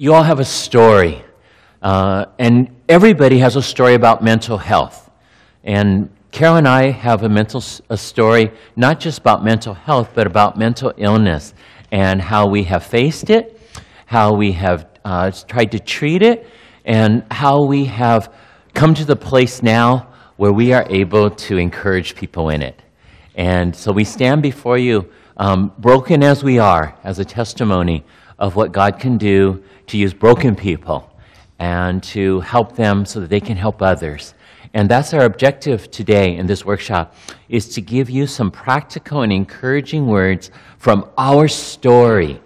You all have a story, and everybody has a story about mental health. And Carol and I have a story not just about mental health, but about mental illness and how we have faced it, how we have tried to treat it, and how we have come to the place now where we are able to encourage people in it. And so we stand before you, broken as we are, as a testimony of what God can do to use broken people and to help them so that they can help others. And that's our objective today in this workshop, is to give you some practical and encouraging words from our story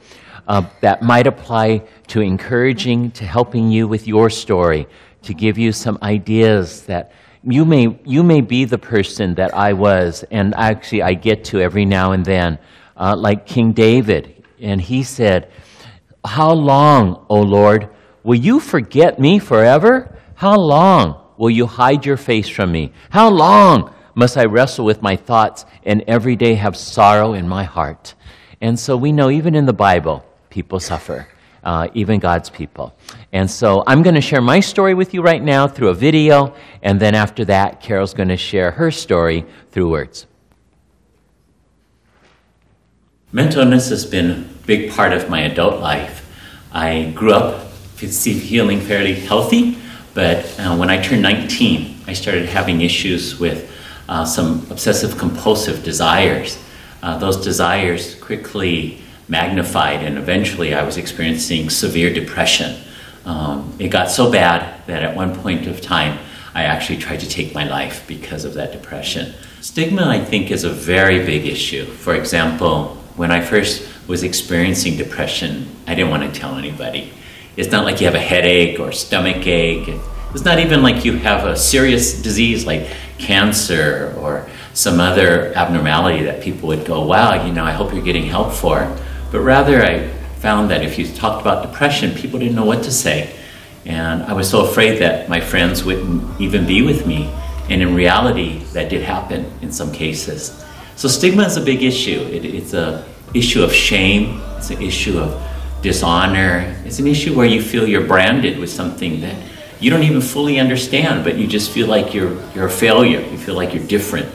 that might apply to encouraging, to helping you with your story, to give you some ideas that you may be the person that I was, and actually I get to every now and then, like King David. And he said, "How long, O Lord, will you forget me forever? How long will you hide your face from me? How long must I wrestle with my thoughts and every day have sorrow in my heart?" And so we know even in the Bible, people suffer, even God's people. And so I'm going to share my story with you right now through a video, and then after that, Carol's going to share her story through words. Mental illness has been a big part of my adult life. I grew up feeling fairly healthy, but when I turned 19, I started having issues with some obsessive compulsive desires. Those desires quickly magnified, and eventually I was experiencing severe depression. It got so bad that at one point of time, I actually tried to take my life because of that depression. Stigma, I think, is a very big issue. For example, when I first was experiencing depression, I didn't want to tell anybody. It's not like you have a headache or stomach ache. It's not even like you have a serious disease like cancer or some other abnormality that people would go, "Wow, I hope you're getting help for." But rather, I found that if you talked about depression, people didn't know what to say. And I was so afraid that my friends wouldn't even be with me. And in reality, that did happen in some cases. So stigma is a big issue. It's an issue of shame. It's an issue of dishonor. It's an issue where you feel you're branded with something that you don't even fully understand, but you just feel like you're a failure. You feel like you're different.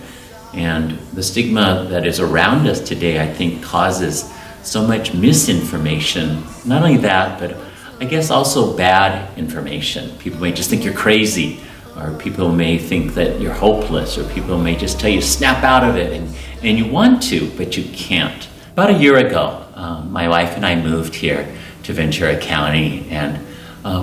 And the stigma that is around us today, I think, causes so much misinformation. Not only that, but I guess also bad information. People may just think you're crazy, or people may think that you're hopeless, or people may just tell you, snap out of it, and you want to, but you can't. About a year ago, my wife and I moved here to Ventura County, and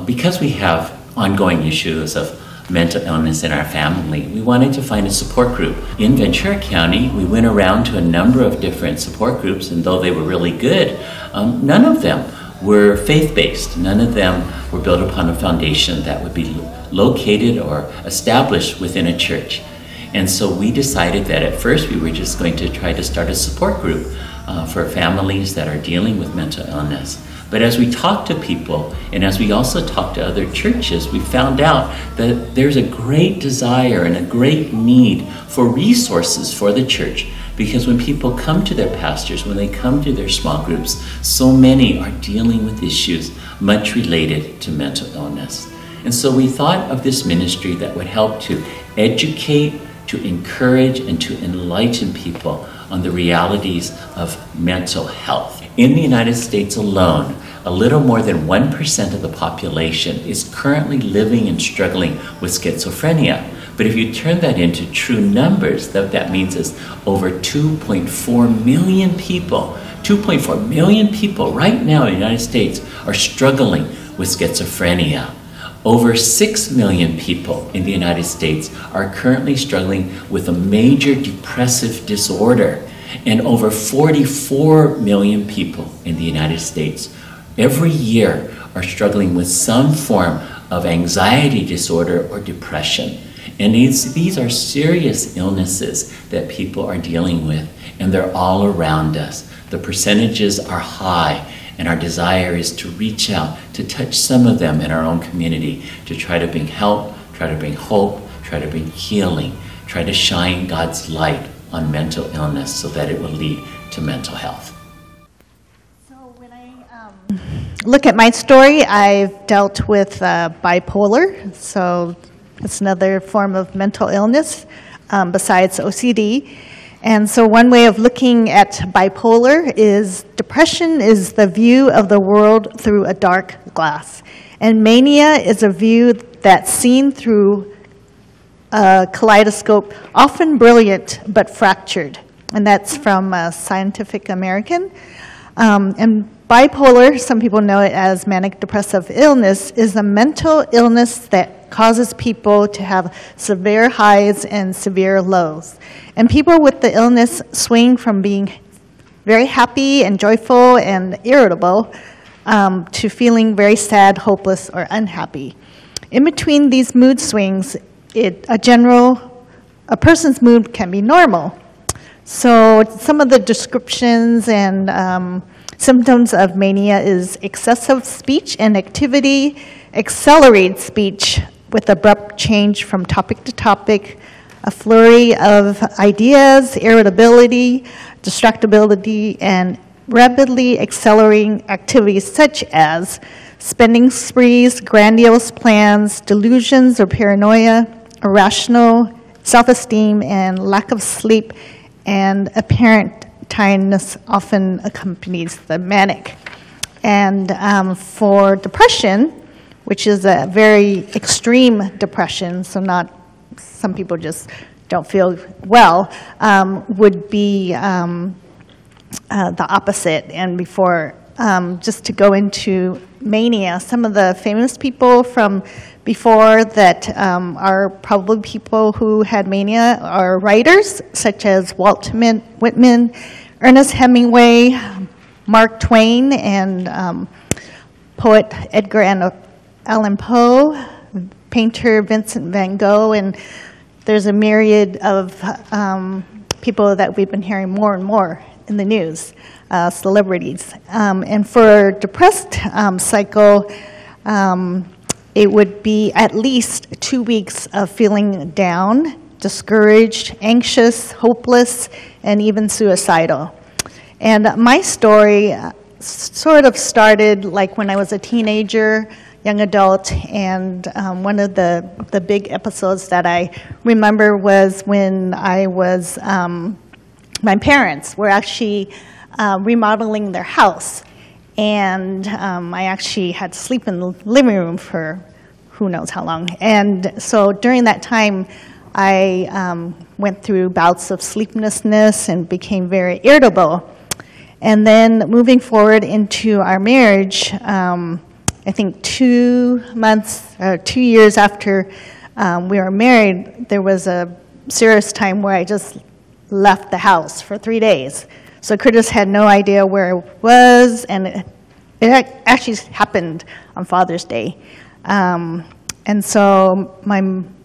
because we have ongoing issues of mental illness in our family, we wanted to find a support group. In Ventura County, we went around to a number of different support groups, and though they were really good, none of them were faith-based. None of them were built upon a foundation that would be located or established within a church. And so we decided that at first we were just going to try to start a support group for families that are dealing with mental illness. But as we talked to people, and as we also talked to other churches, we found out that there's a great desire and a great need for resources for the church. Because when people come to their pastors, when they come to their small groups, so many are dealing with issues much related to mental illness. And so we thought of this ministry that would help to educate, to encourage, and to enlighten people on the realities of mental health. In the United States alone, a little more than 1% of the population is currently living and struggling with schizophrenia. But if you turn that into true numbers, that means is over 2.4 million people. 2.4 million people right now in the United States are struggling with schizophrenia. Over 6 million people in the United States are currently struggling with a major depressive disorder. And over 44 million people in the United States every year are struggling with some form of anxiety disorder or depression. And these are serious illnesses that people are dealing with, and they're all around us. The percentages are high, and our desire is to reach out, to touch some of them in our own community, to try to bring help, try to bring hope, try to bring healing, try to shine God's light on mental illness so that it will lead to mental health. So when I look at my story, I've dealt with bipolar, so it's another form of mental illness besides OCD. And so one way of looking at bipolar is depression is the view of the world through a dark glass. And mania is a view that's seen through a kaleidoscope, often brilliant but fractured. And that's from Scientific American. And bipolar, some people know it as manic depressive illness, is a mental illness that causes people to have severe highs and severe lows. And people with the illness swing from being very happy and joyful and irritable to feeling very sad, hopeless, or unhappy. In between these mood swings, a person's mood can be normal. So some of the descriptions and symptoms of mania is excessive speech and activity, accelerated speech with abrupt change from topic to topic, a flurry of ideas, irritability, distractibility, and rapidly accelerating activities such as spending sprees, grandiose plans, delusions or paranoia, irrational self-esteem, and lack of sleep, and apparent tiredness often accompanies the manic. And for depression, which is a very extreme depression, so not some people just don't feel well, would be the opposite. And before, just to go into mania, some of the famous people from before that are probably people who had mania are writers, such as Walt Whitman, Ernest Hemingway, Mark Twain, and poet Edgar Allan Poe, painter Vincent van Gogh, and there's a myriad of people that we've been hearing more and more in the news, celebrities. And for depressed cycle, it would be at least 2 weeks of feeling down, discouraged, anxious, hopeless, and even suicidal. And my story sort of started like when I was a teenager, young adult, and one of the big episodes that I remember was when I was, my parents were actually remodeling their house. And I actually had to sleep in the living room for who knows how long. And so during that time, I went through bouts of sleeplessness and became very irritable. And then moving forward into our marriage, I think 2 years after we were married, there was a serious time where I just left the house for 3 days. So Curtis had no idea where I was, and it actually happened on Father's Day. And so my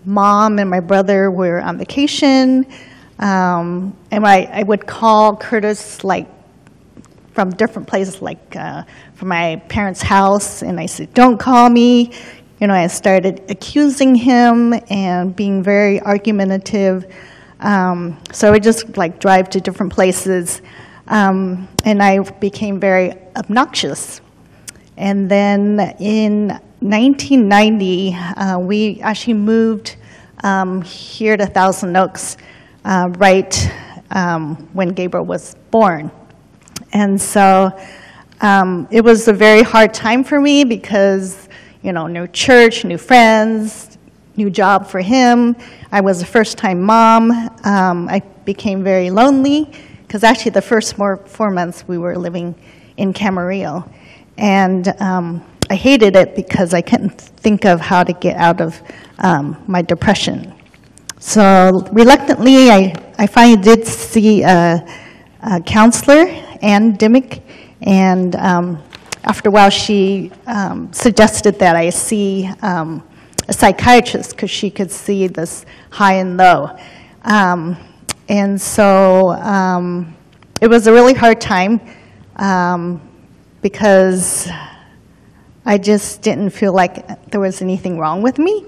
mom and my brother were on vacation, and I would call Curtis like from different places, like from my parents' house, and I said, "Don't call me." You know, I started accusing him and being very argumentative. So I would just like drive to different places, and I became very obnoxious. And then in 1990, we actually moved here to Thousand Oaks right when Gabriel was born. And so it was a very hard time for me because, you know, new church, new friends, new job for him. I was a first-time mom. I became very lonely because actually the first 4 months we were living in Camarillo. And I hated it because I couldn't think of how to get out of my depression. So reluctantly, I finally did see a counselor, Ann Dimmick, and after a while she suggested that I see a psychiatrist because she could see this high and low. And so it was a really hard time because I just didn't feel like there was anything wrong with me.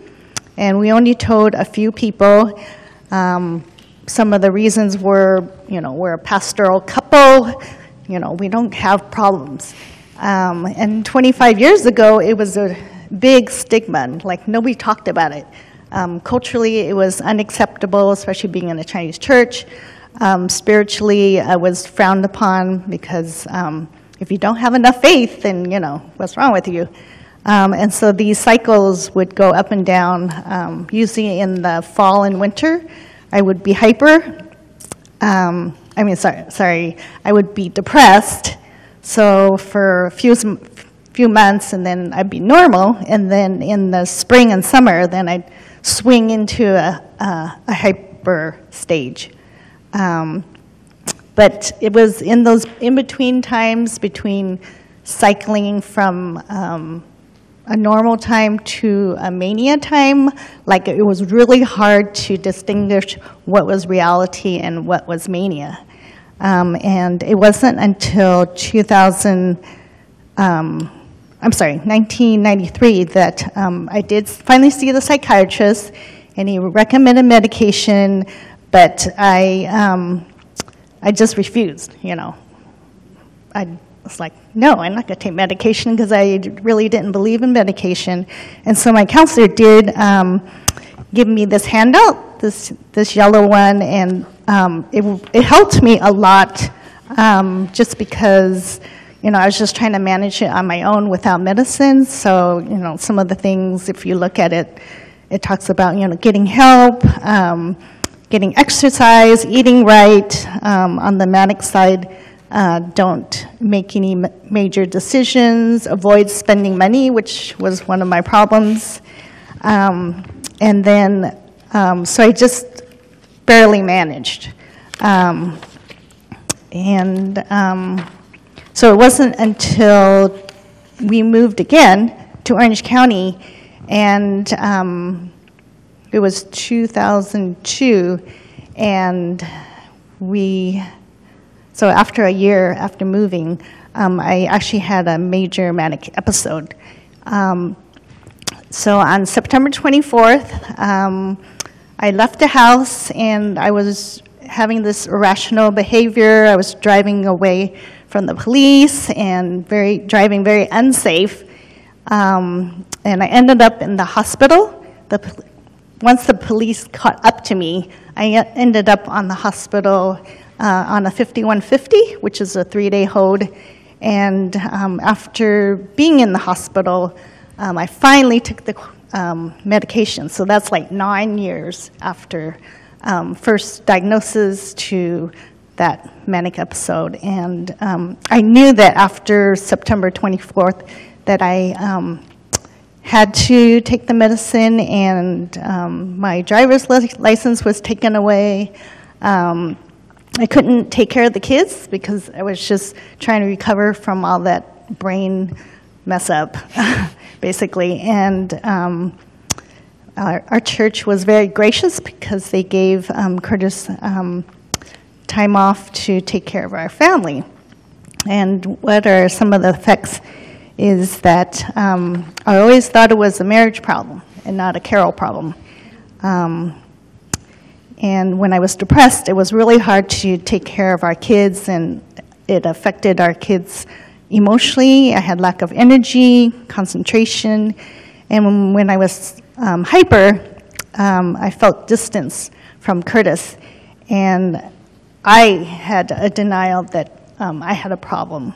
And we only told a few people. Some of the reasons were, you know, we're a pastoral couple, we don't have problems. And 25 years ago, it was a big stigma, like nobody talked about it. Culturally, it was unacceptable, especially being in a Chinese church. Spiritually, it was frowned upon because if you don't have enough faith, then, what's wrong with you? And so these cycles would go up and down. Usually in the fall and winter, I would be hyper. I would be depressed. So for a few months, and then I'd be normal. And then in the spring and summer, then I'd swing into a hyper stage. But it was in those in-between times between cycling from a normal time to a mania time, like it was really hard to distinguish what was reality and what was mania. And it wasn't until 1993 that I did finally see the psychiatrist, and he recommended medication, but I just refused, I was like, no, I'm not going to take medication because I really didn't believe in medication. And so my counselor did give me this handout, this yellow one, and it helped me a lot just because, I was just trying to manage it on my own without medicine. So, some of the things, if you look at it, it talks about, getting help, getting exercise, eating right. On the manic side, don't make any major decisions, avoid spending money, which was one of my problems. And then, so I just barely managed. So it wasn't until we moved again to Orange County, and it was 2002, and so after a year after moving, I actually had a major manic episode. So on September 24th, I left the house, and I was having this irrational behavior. I was driving away from the police and driving very unsafe. And I ended up in the hospital. Once the police caught up to me, I ended up on the hospital on a 5150, which is a 3-day hold. And after being in the hospital, I finally took the medication. So that's like 9 years after first diagnosis to that manic episode. And I knew that after September 24th that I had to take the medicine, and my driver's license was taken away. I couldn't take care of the kids because I was just trying to recover from all that brain mess up, basically. And our church was very gracious because they gave Curtis time off to take care of our family. And what are some of the effects is that I always thought it was a marriage problem and not a Carol problem. And when I was depressed, it was really hard to take care of our kids, and it affected our kids emotionally. I had lack of energy, concentration, and when I was hyper, I felt distance from Curtis, and I had a denial that I had a problem.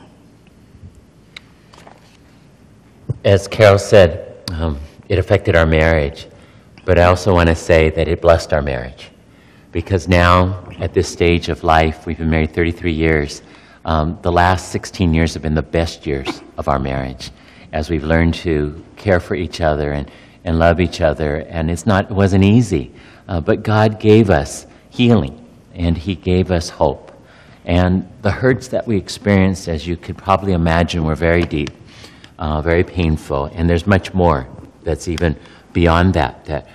As Carol said, it affected our marriage, but I also want to say that it blessed our marriage. Because now, at this stage of life, we've been married 33 years. The last 16 years have been the best years of our marriage, as we've learned to care for each other and love each other. And it wasn't easy, but God gave us healing, and He gave us hope. And the hurts that we experienced, as you could probably imagine, were very deep, very painful. And there's much more that's even beyond that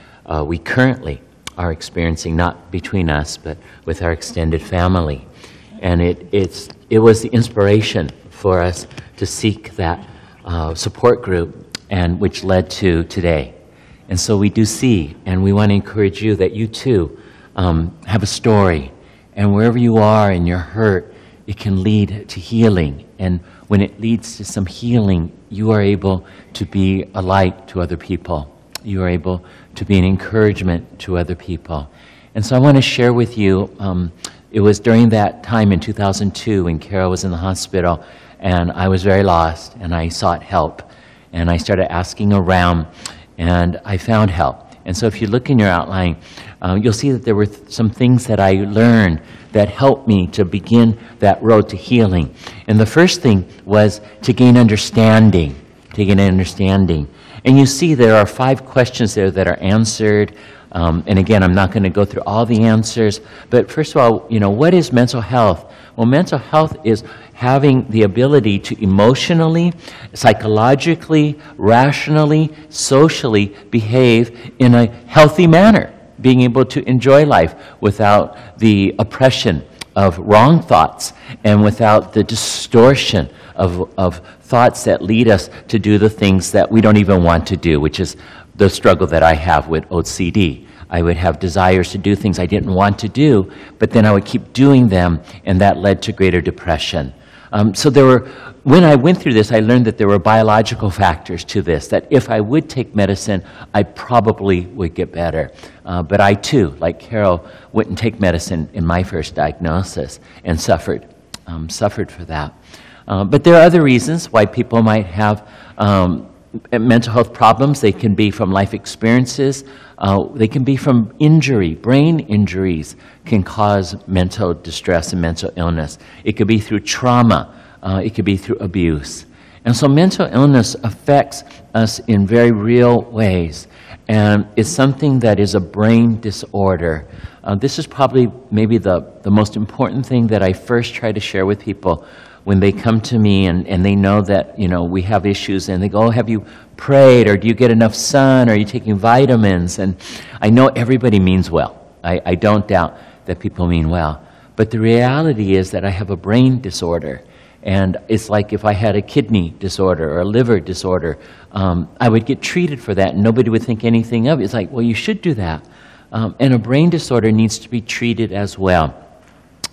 we currently are experiencing, not between us, but with our extended family. And it was the inspiration for us to seek that support group, and which led to today. And so we do see, and we want to encourage you that you too have a story, and wherever you are in your hurt, it can lead to healing. And when it leads to some healing, you are able to be a light to other people. You are able to be an encouragement to other people. And so I want to share with you, it was during that time in 2002 when Carol was in the hospital, and I was very lost, and I sought help. And I started asking around, and I found help. And so if you look in your outline, you'll see that there were some things that I learned that helped me to begin that road to healing. And the first thing was to gain understanding, And you see there are 5 questions there that are answered. And again, I'm not going to go through all the answers. But first of all, what is mental health? Well, mental health is having the ability to emotionally, psychologically, rationally, socially behave in a healthy manner, being able to enjoy life without the oppression of wrong thoughts and without the distortion of thoughts that lead us to do the things that we don't even want to do, which is the struggle that I have with OCD. I would have desires to do things I didn't want to do, but then I would keep doing them, and that led to greater depression. So when I went through this, I learned that there were biological factors to this, that if I would take medicine, I probably would get better. But I too, like Carol, wouldn't take medicine in my first diagnosis and suffered for that. But there are other reasons why people might have mental health problems. They can be from life experiences. They can be from injury. Brain injuries can cause mental distress and mental illness. It could be through trauma. It could be through abuse. And so mental illness affects us in very real ways. And it's something that is a brain disorder. This is probably maybe the most important thing that I first try to share with people when they come to me and they know that, we have issues, and they go, oh, have you prayed, or do you get enough sun, or are you taking vitamins? And I know everybody means well. I don't doubt that people mean well. But the reality is that I have a brain disorder, and it's like if I had a kidney disorder or a liver disorder, I would get treated for that, and nobody would think anything of it. It's like, well, you should do that. And a brain disorder needs to be treated as well.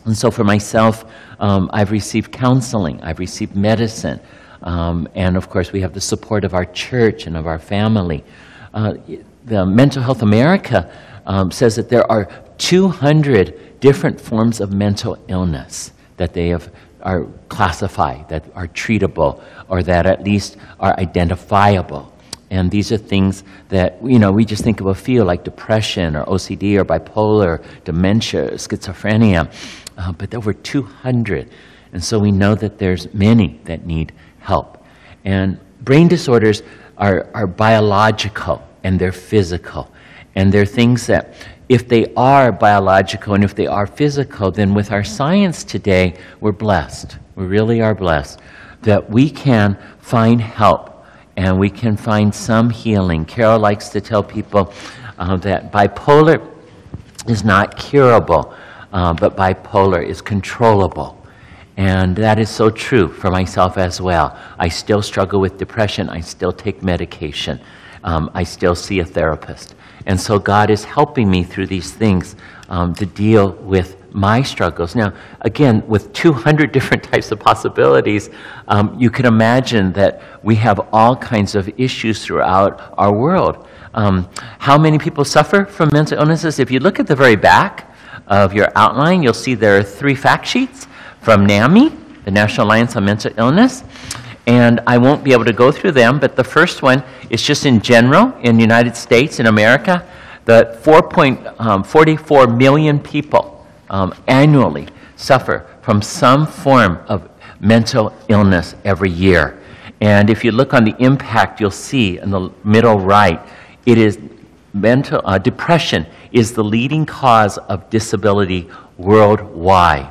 And so for myself, I've received counseling, I've received medicine, and of course we have the support of our church and of our family. The Mental Health America says that there are 200 different forms of mental illness that they are classified, that are treatable, or that at least are identifiable. And these are things that, we just think of a field like depression or OCD or bipolar, dementia, schizophrenia, but there were 200. And so we know that there's many that need help. And brain disorders are biological and they're physical. And they're things that, if they are biological and if they are physical, then with our science today, we're blessed. We really are blessed that we can find help. And we can find some healing. Carol likes to tell people that bipolar is not curable, but bipolar is controllable. And that is so true for myself as well. I still struggle with depression. I still take medication. I still see a therapist. And so God is helping me through these things to deal with my struggles. Now, again, with 200 different types of possibilities, you can imagine that we have all kinds of issues throughout our world. How many people suffer from mental illnesses? If you look at the very back of your outline, you'll see there are 3 fact sheets from NAMI, the National Alliance on Mental Illness. And I won't be able to go through them, but the first one is just in general in the United States, in America, that 4.44 million people annually suffer from some form of mental illness every year. And if you look on the impact, you'll see in the middle right, it is depression is the leading cause of disability worldwide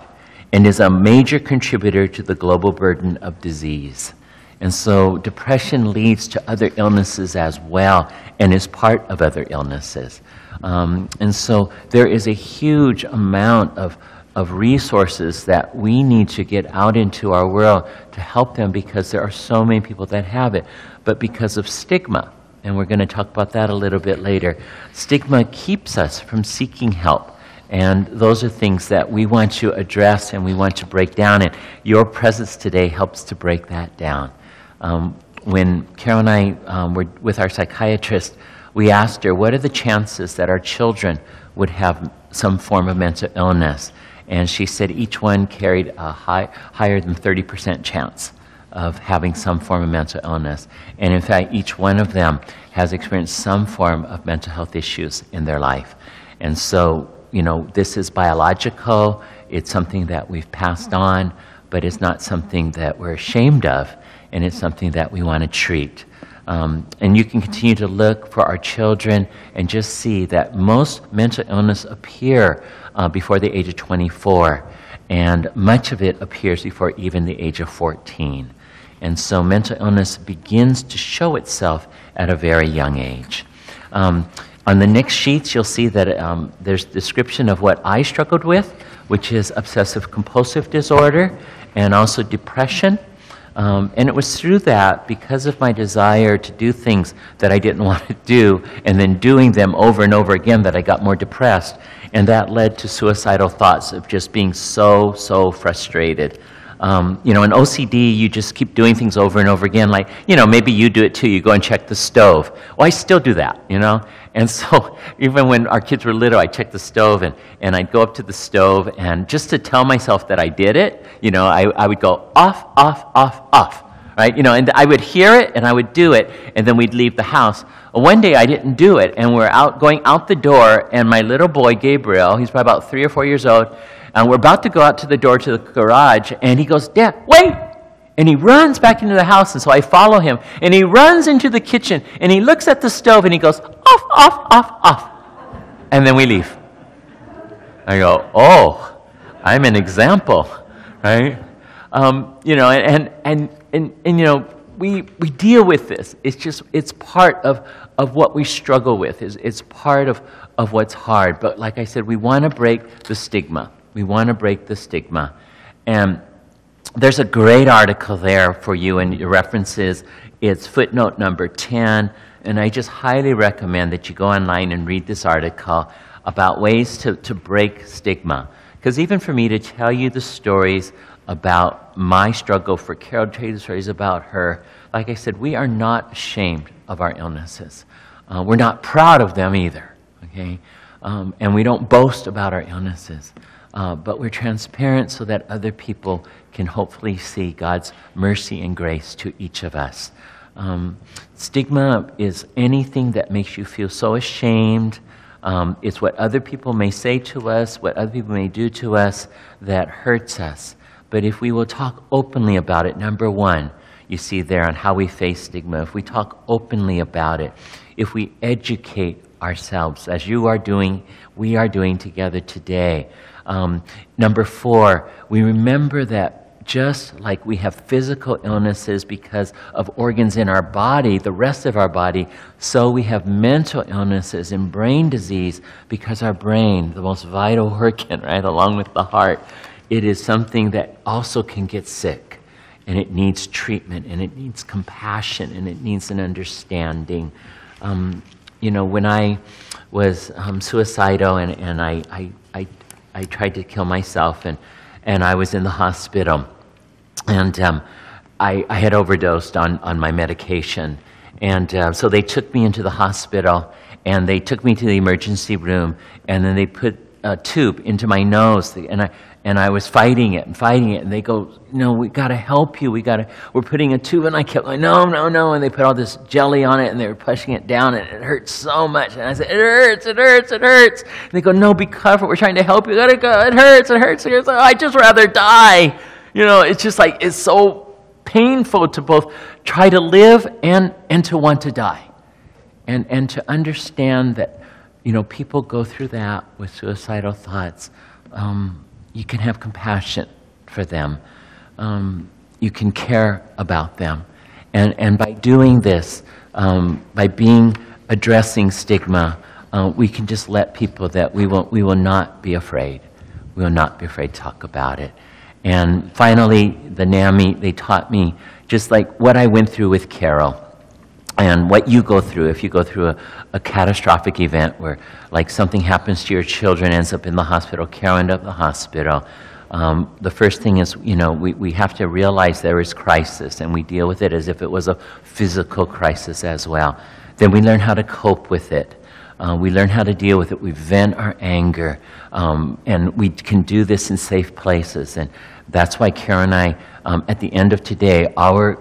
and is a major contributor to the global burden of disease. And so depression leads to other illnesses as well and is part of other illnesses. And so there is a huge amount of resources that we need to get out into our world to help them, because there are so many people that have it. But because of stigma, and we're going to talk about that a little bit later, stigma keeps us from seeking help. And those are things that we want to address and we want to break down, and your presence today helps to break that down. When Carol and I were with our psychiatrist, we asked her, what are the chances that our children would have some form of mental illness? And she said each one carried a higher than 30% chance of having some form of mental illness. And in fact, each one of them has experienced some form of mental health issues in their life. And so, you know, this is biological, it's something that we've passed on, but it's not something that we're ashamed of, and it's something that we want to treat. And you can continue to look for our children and just see that most mental illness appear before the age of 24, and much of it appears before even the age of 14. And so mental illness begins to show itself at a very young age. On the next sheets, you'll see that there's a description of what I struggled with, which is obsessive compulsive disorder and also depression. And it was through that, because of my desire to do things that I didn't want to do, and then doing them over and over again, that I got more depressed. And that led to suicidal thoughts of just being so frustrated. You know, in OCD, you just keep doing things over and over again. Like, you know, maybe you do it too. You go and check the stove. Well, I still do that, you know. And so even when our kids were little, I'd check the stove, and I'd go up to the stove, and just to tell myself that I did it, you know, I would go off, off, off, off, right? You know, and I would hear it, and I would do it, and then we'd leave the house. One day I didn't do it, and we're going out the door, and my little boy, Gabriel, he's probably about 3 or 4 years old, and we're about to go out to the door to the garage, and he goes, "Dad, wait!" And he runs back into the house, and so I follow him, and he runs into the kitchen, and he looks at the stove, and he goes, "Off, off, off, off." And then we leave. I go, "Oh, I'm an example," right? You know, and you know, we deal with this. It's part of what we struggle with. It's part of what's hard. But like I said, we want to break the stigma. We want to break the stigma. And there's a great article there for you and your references. It's footnote number 10. And I just highly recommend that you go online and read this article about ways to break stigma. Because even for me to tell you the stories about my struggle, for Carol to tell you the stories about her, like I said, we are not ashamed of our illnesses. We're not proud of them either, okay? And we don't boast about our illnesses. But we're transparent so that other people can hopefully see God's mercy and grace to each of us. Stigma is anything that makes you feel so ashamed. It's what other people may say to us, what other people may do to us that hurts us. But if we will talk openly about it, number one, you see there on how we face stigma, if we talk openly about it, if we educate ourselves, as you are doing, we are doing together today. Number four, we remember that just like we have physical illnesses because of organs in our body, the rest of our body, so we have mental illnesses and brain disease because our brain, the most vital organ, right, along with the heart, it is something that also can get sick, and it needs treatment, and it needs compassion, and it needs an understanding. You know, when I was suicidal and I tried to kill myself, and I was in the hospital, and I had overdosed on my medication. And so they took me into the hospital, and they took me to the emergency room, and then they put a tube into my nose, and I was fighting it, and they go, "No, we got to help you, we're putting a tube," and I kept going, "No, no, no," and they put all this jelly on it, and they were pushing it down, and it hurt so much, and I said, "It hurts, it hurts, it hurts," and they go, "No, be careful, we're trying to help you, gotta go, it hurts, it hurts," it hurts. I'd just rather die. You know, it's just like, it's so painful to both try to live and to want to die, and to understand that, you know, people go through that with suicidal thoughts. You can have compassion for them. You can care about them. And by doing this, by addressing stigma, we can just let people that we will not be afraid. We will not be afraid to talk about it. And finally, the NAMI, they taught me, just like what I went through with Carol, And what you go through, if you go through a catastrophic event where like something happens to your children, ends up in the hospital, Carol ended up in the hospital, the first thing is, we have to realize there is crisis, and we deal with it as if it was a physical crisis as well. Then we learn how to cope with it. We learn how to deal with it. We vent our anger, and we can do this in safe places. And that's why Carol and I, at the end of today, our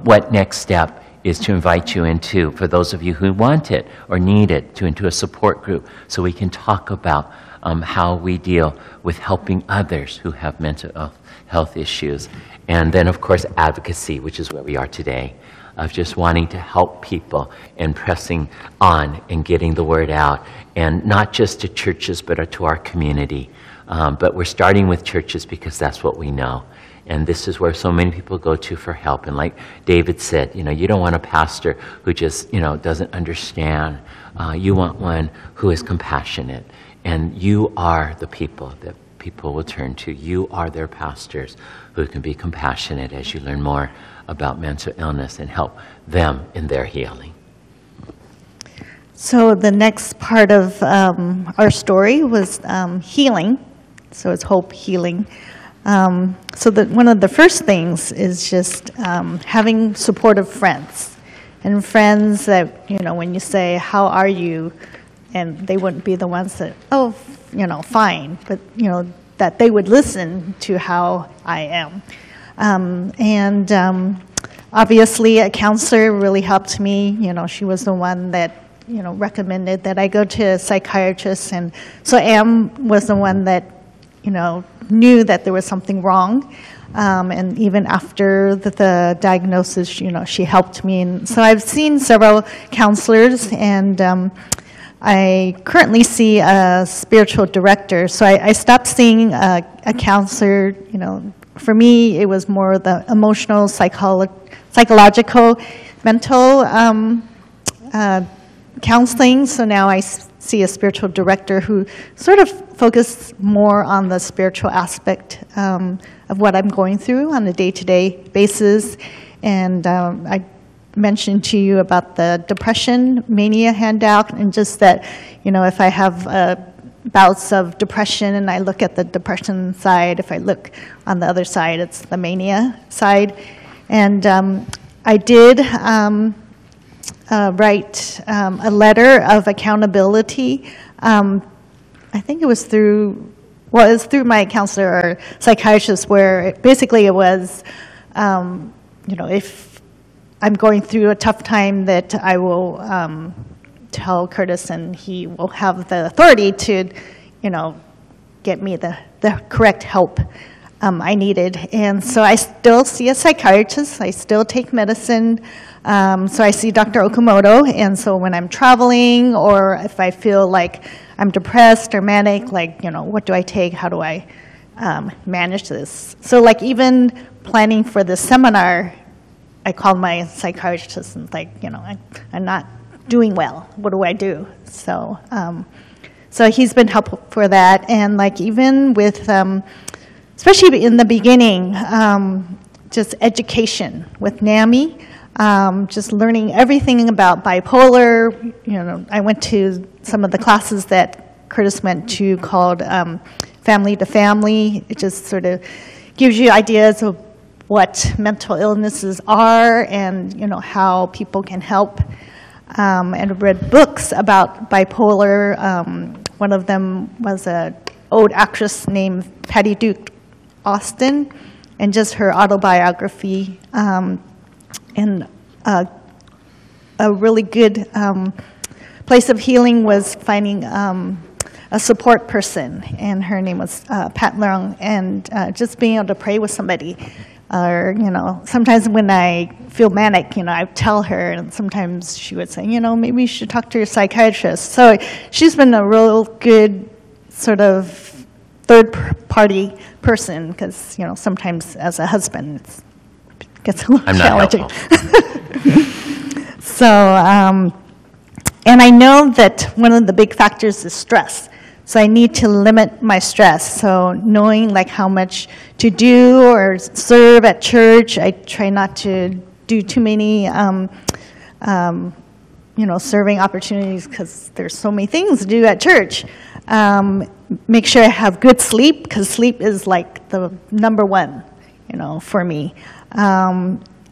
what next step is to invite you into, for those of you who want it or need it, into a support group so we can talk about how we deal with helping others who have mental health issues. And then, of course, advocacy, which is where we are today, of just wanting to help people and pressing on and getting the word out, and not just to churches, but to our community. But we're starting with churches because that's what we know. And this is where so many people go to for help. And like David said, you don't want a pastor who just, doesn't understand. You want one who is compassionate. And you are the people that people will turn to. You are their pastors who can be compassionate as you learn more about mental illness and help them in their healing. So the next part of our story was healing. So it's hope, healing. So one of the first things is just having supportive friends. And friends that, when you say, how are you? And they wouldn't be the ones that, fine. But, that they would listen to how I am. Obviously, a counselor really helped me. She was the one that, recommended that I go to a psychiatrist. And so Am was the one that, knew that there was something wrong. And even after the diagnosis, she helped me. And so I've seen several counselors, and I currently see a spiritual director. So I stopped seeing a counselor. For me, it was more the emotional, psychological, mental counseling. So now I see a spiritual director who sort of focuses more on the spiritual aspect of what I'm going through on a day-to-day basis. And I mentioned to you about the depression mania handout, and just that, if I have bouts of depression and I look at the depression side, if I look on the other side, it's the mania side. And I did write a letter of accountability. I think it was through my counselor or psychiatrist, where basically it was, if I'm going through a tough time, that I will tell Curtis, and he will have the authority to, get me the correct help I needed. And so I still see a psychiatrist. I still take medicine. So I see Dr. Okamoto. And so when I'm traveling, or if I feel like I'm depressed or manic, what do I take? How do I manage this? So even planning for the seminar, I called my psychiatrist and I'm not doing well. What do I do? So so he's been helpful for that. And even with, especially in the beginning, just education with NAMI, just learning everything about bipolar. I went to some of the classes that Curtis went to called Family to Family. It just sort of gives you ideas of what mental illnesses are, and how people can help. And I read books about bipolar. One of them was an old actress named Patty Duke Austin, and just her autobiography. And a really good place of healing was finding a support person, and her name was Pat Leung, and just being able to pray with somebody. Or, sometimes when I feel manic, I tell her, and sometimes she would say, maybe you should talk to your psychiatrist. So she's been a real good sort of third-party person, because, sometimes as a husband, it gets a little challenging. So, and I know that one of the big factors is stress. So I need to limit my stress. So knowing how much to do or serve at church, I try not to do too many serving opportunities because there's so many things to do at church. Make sure I have good sleep, because sleep is like the number one, for me.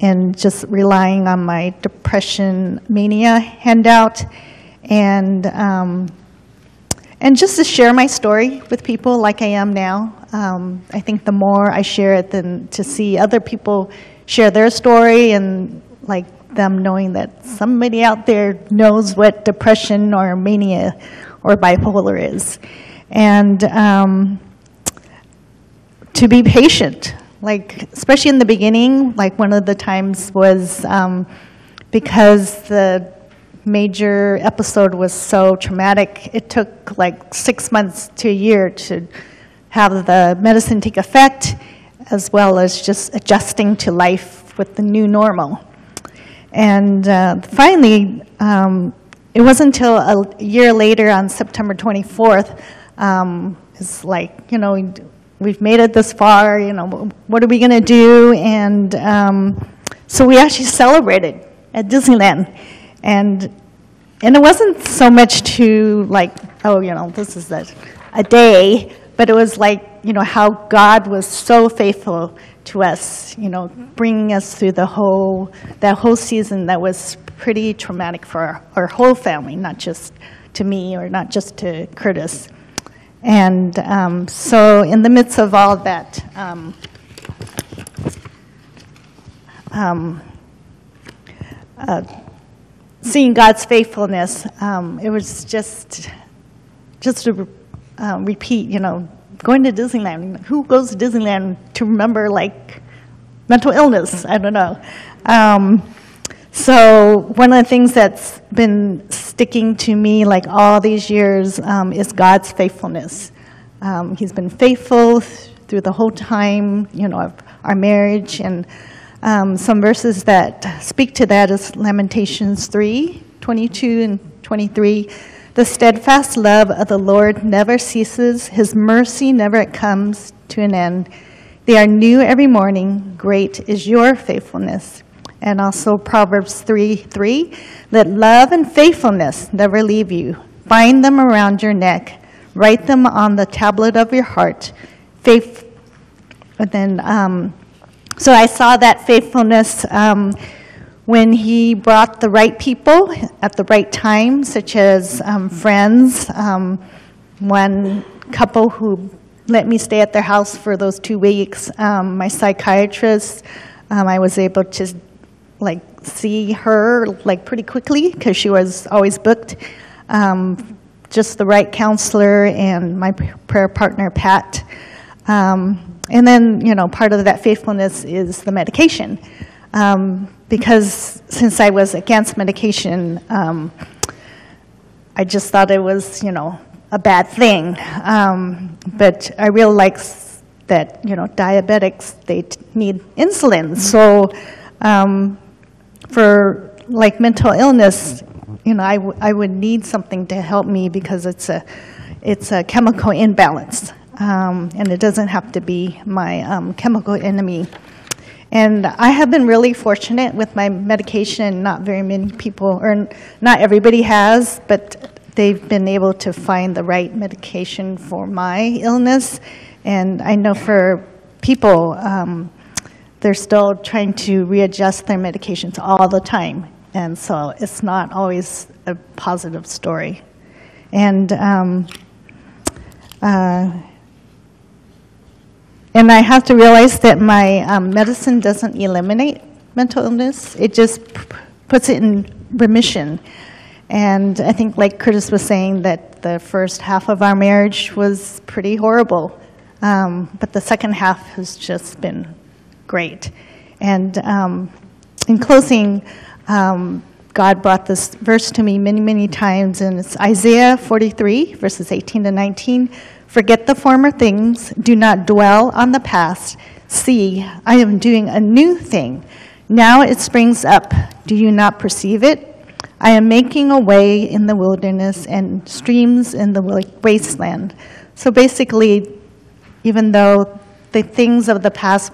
And just relying on my depression mania handout, and just to share my story with people like I am now. I think the more I share it, than to see other people share their story, and like them knowing that somebody out there knows what depression or mania or bipolar is. And to be patient, like especially in the beginning, like one of the times was because the major episode was so traumatic, it took like 6 months to a year to have the medicine take effect, as well as just adjusting to life with the new normal. And finally, it wasn't until a year later, on September 24th, it's like, we've made it this far, what are we going to do? And so we actually celebrated at Disneyland. And it wasn't so much to like, this is a day, but it was like, how God was so faithful to us, bringing us through that whole season that was pretty traumatic for our whole family, not just to me or not just to Curtis. And so in the midst of all that, seeing God's faithfulness, it was just to repeat, going to Disneyland. Who goes to Disneyland to remember, like, mental illness? I don't know. So one of the things that's been sticking to me, like, all these years is God's faithfulness. He's been faithful through the whole time, of our marriage. And some verses that speak to that is Lamentations 3:22 and 23. The steadfast love of the Lord never ceases. His mercy never comes to an end. They are new every morning. Great is your faithfulness. And also Proverbs 3:3. Let love and faithfulness never leave you. Bind them around your neck. Write them on the tablet of your heart. So I saw that faithfulness when he brought the right people at the right time, such as friends. One couple who let me stay at their house for those 2 weeks. My psychiatrist, I was able to see her pretty quickly because she was always booked. Just the right counselor and my prayer partner, Pat. And then, part of that faithfulness is the medication. Because since I was against medication, I just thought it was, a bad thing. But I realized that, diabetics, they need insulin. So for mental illness, I would need something to help me because it's a chemical imbalance. And it doesn't have to be my chemical enemy. And I have been really fortunate with my medication. Not very many people, or not everybody has, but they've been able to find the right medication for my illness. And I know for people, they're still trying to readjust their medications all the time. And so it's not always a positive story. And I have to realize that my medicine doesn't eliminate mental illness. It just puts it in remission. And I think, like Curtis was saying, that the first half of our marriage was pretty horrible. But the second half has just been great. And in closing, God brought this verse to me many, many times, and it's Isaiah 43, verses 18 to 19. Forget the former things, do not dwell on the past. See, I am doing a new thing. Now it springs up. Do you not perceive it? I am making a way in the wilderness and streams in the wasteland. So basically, even though the things of the past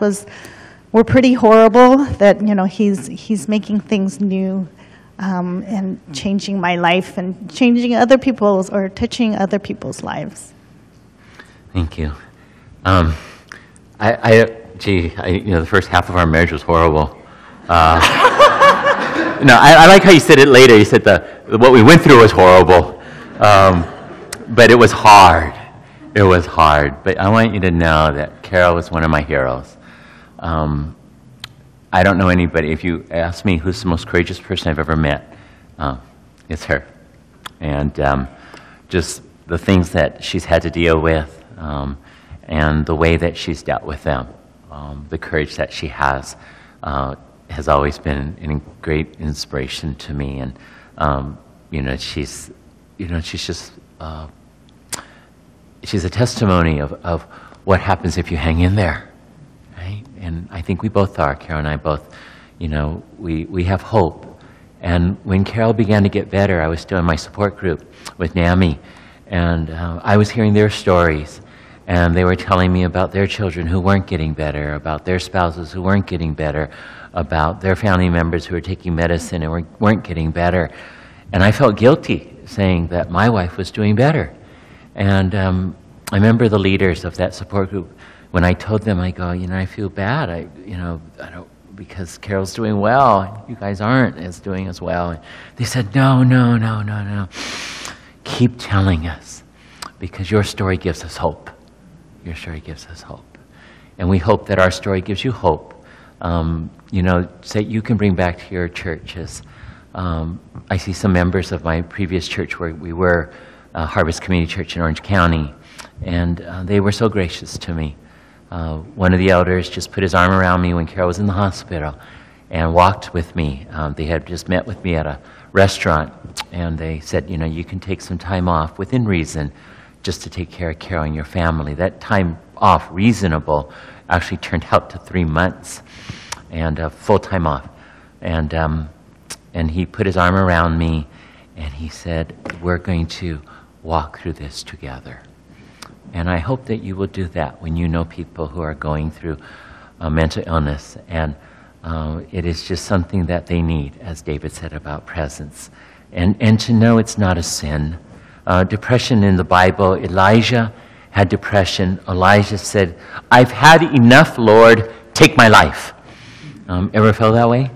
were pretty horrible, that he's making things new and changing my life and changing other people's or touching other people's lives. Thank you. The first half of our marriage was horrible. No, I like how you said it later. You said what we went through was horrible, but it was hard. It was hard. But I want you to know that Carol was one of my heroes. I don't know anybody. If you ask me who's the most courageous person I've ever met, it's her. And just the things that she's had to deal with, and the way that she's dealt with them, the courage that she has always been a great inspiration to me. And she's just she's a testimony of what happens if you hang in there, right? And I think we both are. Carol and I both, we have hope. And when Carol began to get better, I was still in my support group with NAMI, and I was hearing their stories. And they were telling me about their children who weren't getting better, about their spouses who weren't getting better, about their family members who were taking medicine and weren't getting better. And I felt guilty saying that my wife was doing better. And I remember the leaders of that support group, when I told them, I go, I feel bad. I don't, because Carol's doing well, you guys aren't doing as well. And they said, no. Keep telling us, because your story gives us hope. Your story gives us hope. And we hope that our story gives you hope. That you can bring back to your churches. I see some members of my previous church where we were, Harvest Community Church in Orange County, and they were so gracious to me. One of the elders just put his arm around me when Carol was in the hospital and walked with me. They had just met with me at a restaurant, and they said, you can take some time off within reason just to take care of Carol and your family. That time off, reasonable, actually turned out to 3 months, and full time off. And he put his arm around me, and he said, we're going to walk through this together. And I hope that you will do that when you know people who are going through mental illness. And it is just something that they need, as David said about presence. And to know it's not a sin. Depression in the Bible, Elijah had depression. Elijah said, I've had enough, Lord, take my life. Ever felt that way?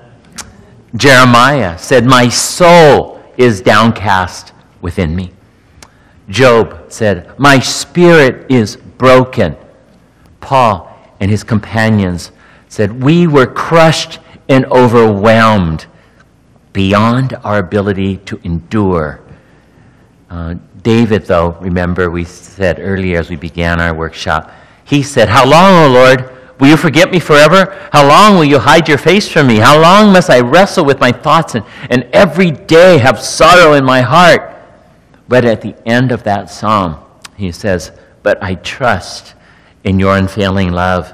Jeremiah said, my soul is downcast within me. Job said, my spirit is broken. Paul and his companions said, we were crushed and overwhelmed beyond our ability to endure. David, though, remember we said earlier as we began our workshop, he said, how long, O Lord, will you forget me forever? How long will you hide your face from me? How long must I wrestle with my thoughts and every day have sorrow in my heart? But at the end of that psalm, he says, but I trust in your unfailing love.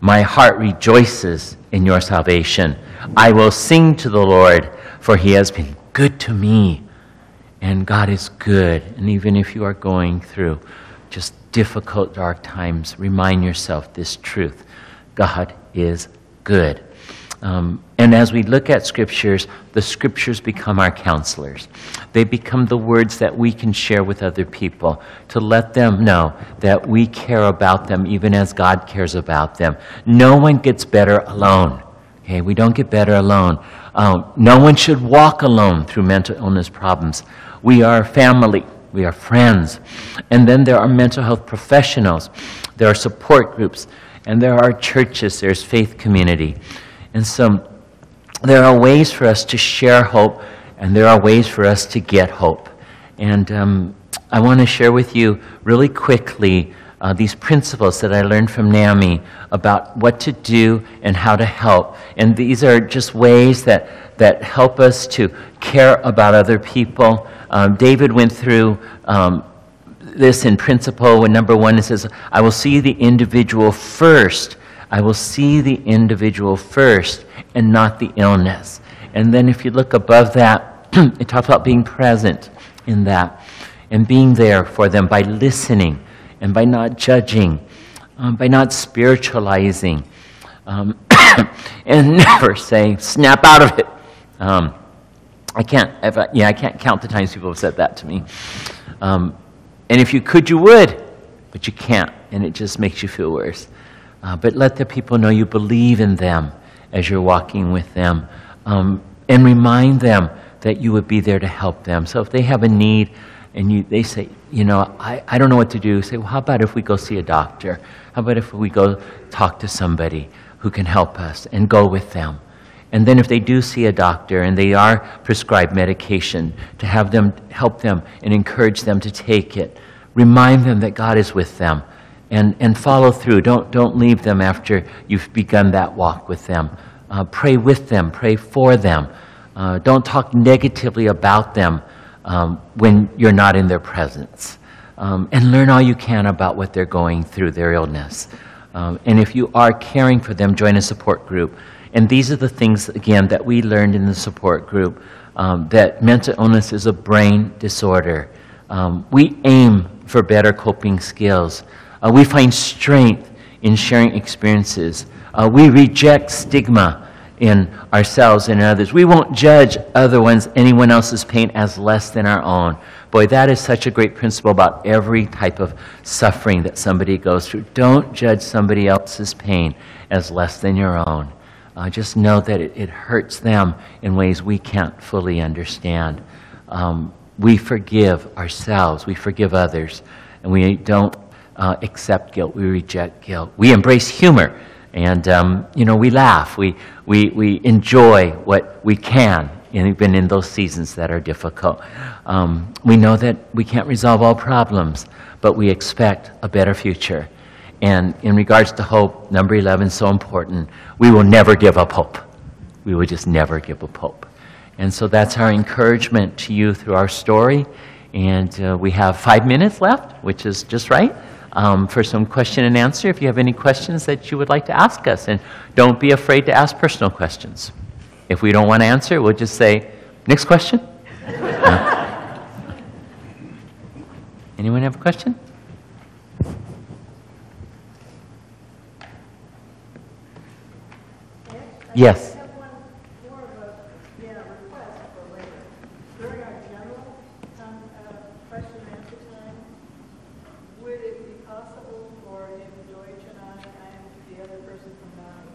My heart rejoices in your salvation. I will sing to the Lord, for he has been good to me. And God is good. And even if you are going through just difficult, dark times, remind yourself this truth. God is good. And as we look at scriptures, the scriptures become our counselors. They become the words that we can share with other people to let them know that we care about them even as God cares about them. No one gets better alone. Okay, we don't get better alone. No one should walk alone through mental illness problems. We are family. We are friends. And then there are mental health professionals. There are support groups. And there are churches. There's faith community. And so there are ways for us to share hope, and there are ways for us to get hope. And I want to share with you really quickly these principles that I learned from NAMI about what to do and how to help. And these are just ways that help us to care about other people. David went through this in principle when number 1, it says, I will see the individual first. I will see the individual first and not the illness. And then if you look above that, it talks about being present in that and being there for them by listening and by not judging, by not spiritualizing, and never saying, snap out of it. I can't count the times people have said that to me. And if you could, you would, but you can't, and it just makes you feel worse. But let the people know you believe in them as you're walking with them, and remind them that you would be there to help them. So if they have a need and they say, I don't know what to do, say, well, how about if we go see a doctor? How about if we go talk to somebody who can help us, and go with them? And then if they do see a doctor and they are prescribed medication, to have them help them and encourage them to take it. Remind them that God is with them, and follow through. Don't leave them after you've begun that walk with them. Pray with them, pray for them. Don't talk negatively about them when you're not in their presence. And learn all you can about what they're going through, their illness. And if you are caring for them, join a support group. And these are the things, again, that we learned in the support group, that mental illness is a brain disorder. We aim for better coping skills. We find strength in sharing experiences. We reject stigma in ourselves and in others. We won't judge anyone else's pain as less than our own. Boy, that is such a great principle about every type of suffering that somebody goes through. Don't judge somebody else's pain as less than your own. Just know that it hurts them in ways we can't fully understand. We forgive ourselves, we forgive others, and we don't accept guilt, we reject guilt. We embrace humor, and we laugh, we enjoy what we can, even in those seasons that are difficult. We know that we can't resolve all problems, but we expect a better future. And in regards to hope, number 11 is so important. We will never give up hope. We will just never give up hope. And so that's our encouragement to you through our story. And we have 5 minutes left, which is just right, for some question and answer. If you have any questions that you would like to ask us. And don't be afraid to ask personal questions. If we don't want to answer, we'll just say, next question. Anyone have a question? Yes. I have one more of a request for later. During our general question and answer time, would it be possible for Deutsch and I and the other person from Maui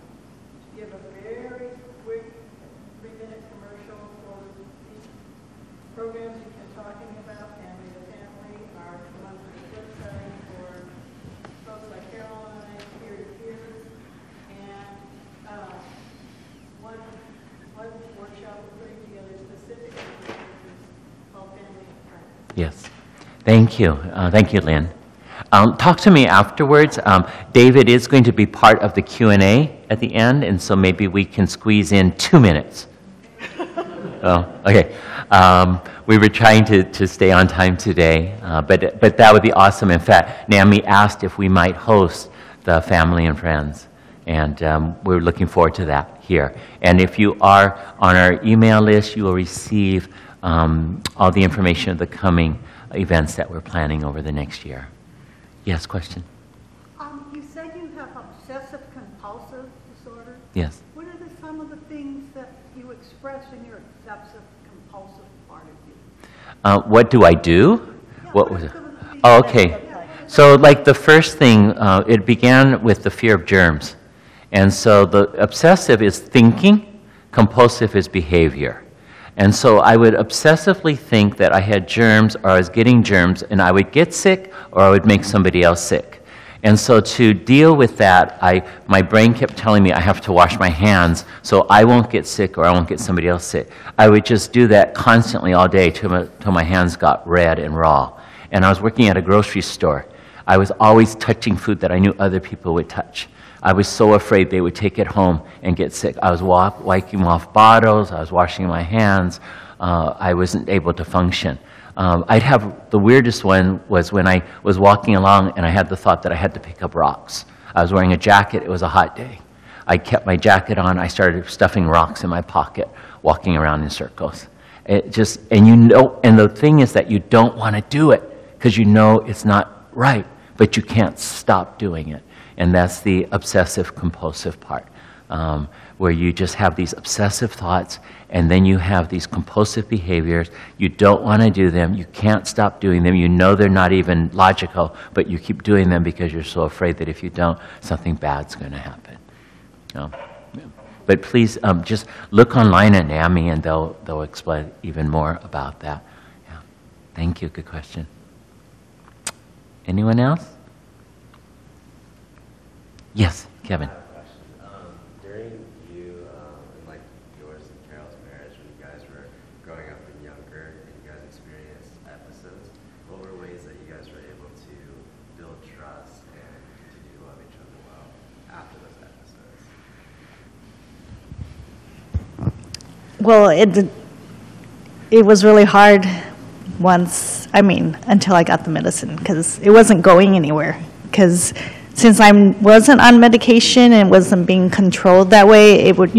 to give a very quick 3-minute commercial for these programs you've been talking about, Family to Family, our ones on the flip side for folks like Carol and I, Peer to Peers, and one workshop we're putting together specifically for called Family and Friends. Yes. Thank you. Thank you, Lynn. Talk to me afterwards. David is going to be part of the Q&A at the end, and so maybe we can squeeze in 2 minutes. Oh, okay. We were trying to stay on time today, but that would be awesome. In fact, NAMI asked if we might host the Family and Friends, and we're looking forward to that here. And if you are on our email list, you will receive all the information of the coming events that we're planning over the next year. Yes, question? You said you have obsessive compulsive disorder. Yes. What are some of the things that you express in your obsessive compulsive part of you? What do I do? Yeah, What was it? Oh, okay. So like the first thing, it began with the fear of germs. And so the obsessive is thinking, compulsive is behavior. And so I would obsessively think that I had germs or I was getting germs, and I would get sick or I would make somebody else sick. And so to deal with that, my brain kept telling me I have to wash my hands so I won't get sick or I won't get somebody else sick. I would just do that constantly all day till my hands got red and raw. And I was working at a grocery store. I was always touching food that I knew other people would touch. I was so afraid they would take it home and get sick. I was wiping off bottles. I was washing my hands. I wasn't able to function. I'd have the weirdest one was when I was walking along and I had the thought that I had to pick up rocks. I was wearing a jacket. It was a hot day. I kept my jacket on. I started stuffing rocks in my pocket, walking around in circles. And the thing is that you don't want to do it because you know it's not right, but you can't stop doing it. And that's the obsessive compulsive part. where you just have these obsessive thoughts, and then you have these compulsive behaviors. You don't want to do them. You can't stop doing them. You know they're not even logical, but you keep doing them because you're so afraid that if you don't, something bad's going to happen. But please just look online at NAMI, and they'll explain even more about that. Yeah. Thank you. Good question. Anyone else? Yes, Kevin. During you and like yours and Carol's marriage, when you guys were growing up and younger, and you guys experienced episodes, what were ways that you guys were able to build trust and continue to love each other well after those episodes? Well, it was really hard until I got the medicine, because it wasn't going anywhere. Because since I wasn't on medication and wasn't being controlled that way, it would,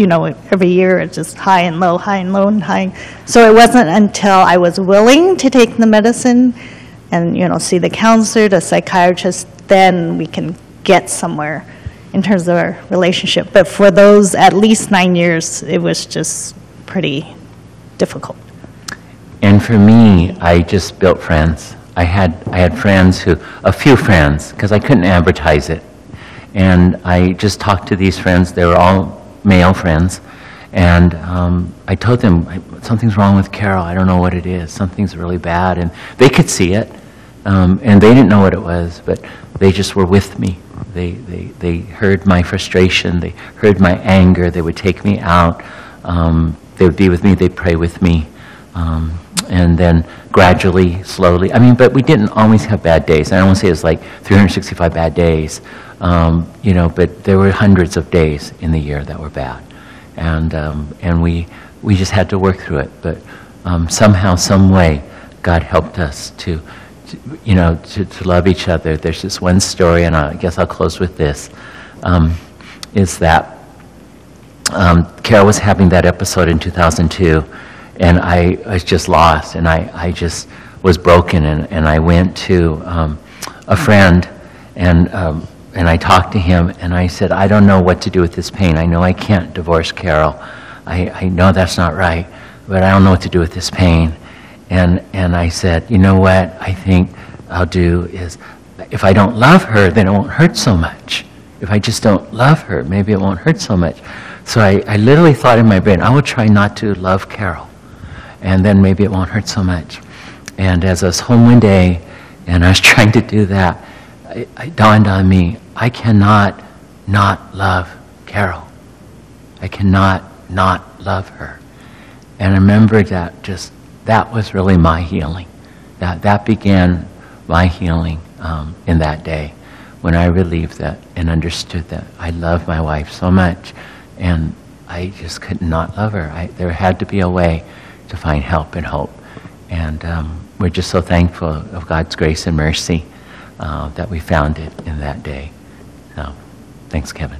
every year it's just high and low, high and low and high. So it wasn't until I was willing to take the medicine and, see the counselor, the psychiatrist, then we can get somewhere in terms of our relationship. But for those at least 9 years, it was just pretty difficult. And for me, I just built friends. I had friends a few friends, because I couldn't advertise it. And I just talked to these friends. They were all male friends. And I told them, something's wrong with Carol. I don't know what it is. Something's really bad. And they could see it. And they didn't know what it was, but they just were with me. They heard my frustration. They heard my anger. They would take me out. They would be with me. They'd pray with me. And then gradually, slowly, but we didn't always have bad days. I don't want to say it was like 365 bad days, but there were hundreds of days in the year that were bad. And we just had to work through it. But somehow, some way, God helped us to love each other. There's this one story, and I guess I'll close with this, is that Carol was having that episode in 2002, and I was just lost, and I just was broken, and I went to a friend, and I talked to him, and I said, I don't know what to do with this pain. I know I can't divorce Carol. I know that's not right, but I don't know what to do with this pain. And I said, you know what I think I'll do is, if I don't love her, then it won't hurt so much. If I just don't love her, maybe it won't hurt so much. So I literally thought in my brain, I will try not to love Carol, and then maybe it won't hurt so much. And as I was home one day, and I was trying to do that, it dawned on me, I cannot not love Carol. I cannot not love her. And I remember that was really my healing. That began my healing in that day, when I relieved that and understood that I love my wife so much, and I just could not love her. There had to be a way to find help and hope. And we're just so thankful of God's grace and mercy that we found it in that day. So, thanks, Kevin.